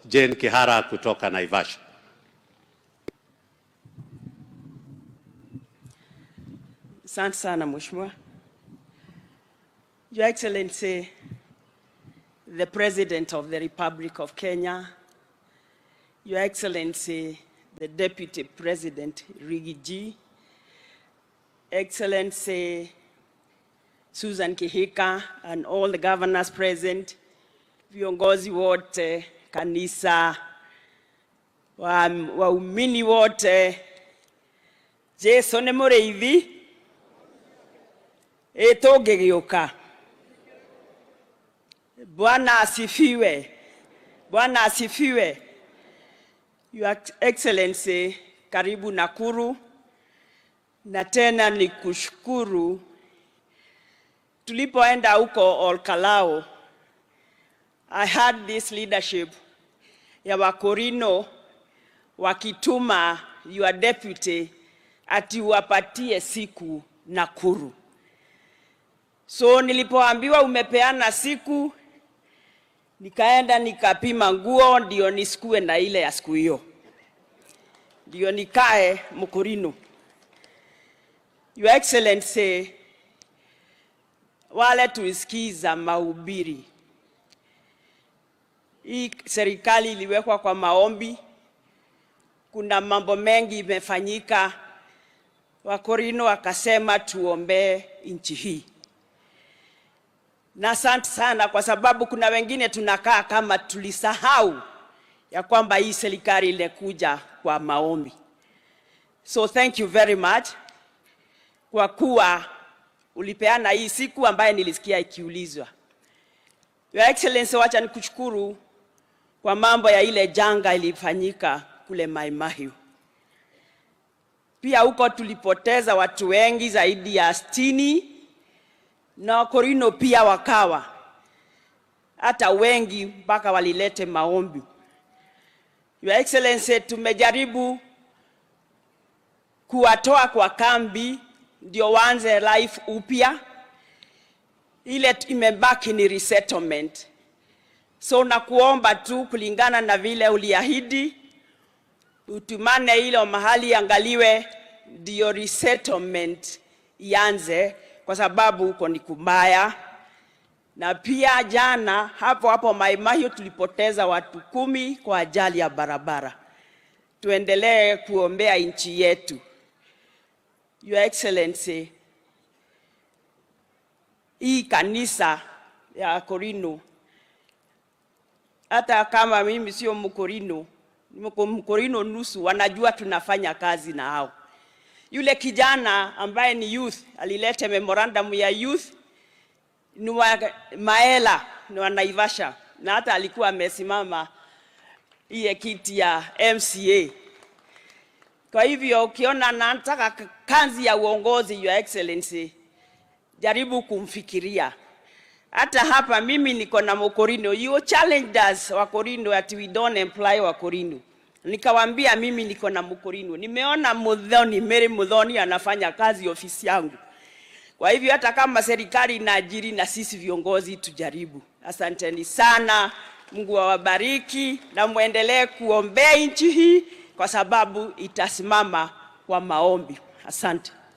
Jane Kihara kutoka Naivasha. Asante sana Mheshimiwa. Your Excellency, the President of the Republic of Kenya, Your Excellency, the Deputy President Riggy G, Excellency Susan Kihika and all the governors present, viongozi wote, kanisa, waumini wote, Jesu ni mũrĩithi, tũngĩgĩũka. Bwana asifiwe. Bwana asifiwe. Your Excellency, karibu Nakuru. Na tena ni kushukuru. Tulipoenda huko Olkalao, I had this leadership ya Wakorino wakituma your deputy ati wapatie siku Nakuru. So nilipoambiwa umepeana siku, nikaenda nikapima nguo ndio nisikue na ile ya siku hiyo. Ndio nikae Mukurino. Your Excellency, wale tuisikiza mahubiri. Hii serikali iliwekwa kwa maombi. Kuna mambo mengi imefanyika. Wakorino wakasema tuombee nchi hii. Na asante sana kwa sababu kuna wengine tunakaa kama tulisahau ya kwamba hii serikali ilikuja kwa maombi. So thank you very much kwa kuwa ulipeana hii siku ambaye nilisikia ikiulizwa. Your Excellency, wacha nikushukuru kwa mambo ya ile janga ilifanyika kule Mai Mahiu. Pia huko tulipoteza watu wengi zaidi ya 60 na Wakorino pia wakawa hata wengi mpaka walilete maombi. Your Excellency, tumejaribu kuwatoa kwa kambi ndio waanze life upya. Ile imebaki ni resettlement. So nakuomba tu kulingana na vile uliahidi, utumane ile mahali angaliwe ndio resettlement ianze kwa sababu uko ni kubaya. Na pia jana hapo Mai Mahiu tulipoteza watu 10 kwa ajali ya barabara. Tuendelee kuombea nchi yetu. Your Excellency, hii kanisa ya Korino, hata kama mimi sio Mkorino, Mkorino nusu, wanajua tunafanya kazi na hao. Yule kijana ambaye ni youth alilete memorandum ya youth ni wa Maela, ni wa Naivasha, na hata alikuwa amesimama ile kiti ya MCA. Kwa hivyo ukiona nataka kazi ya uongozi, Your Excellency, jaribu kumfikiria. Hata hapa mimi niko na Mkorino. You challenged us Wakorino that we don't employ Wakorino. Nikawaambia mimi niko na Mkorino. Nimeona Mary Muthoni anafanya kazi ofisi yangu. Kwa hivyo hata kama serikali inaajiri na sisi viongozi tujaribu. Asanteni sana. Mungu awabariki na muendelee kuombea nchi hii kwa sababu itasimama kwa maombi. Asante.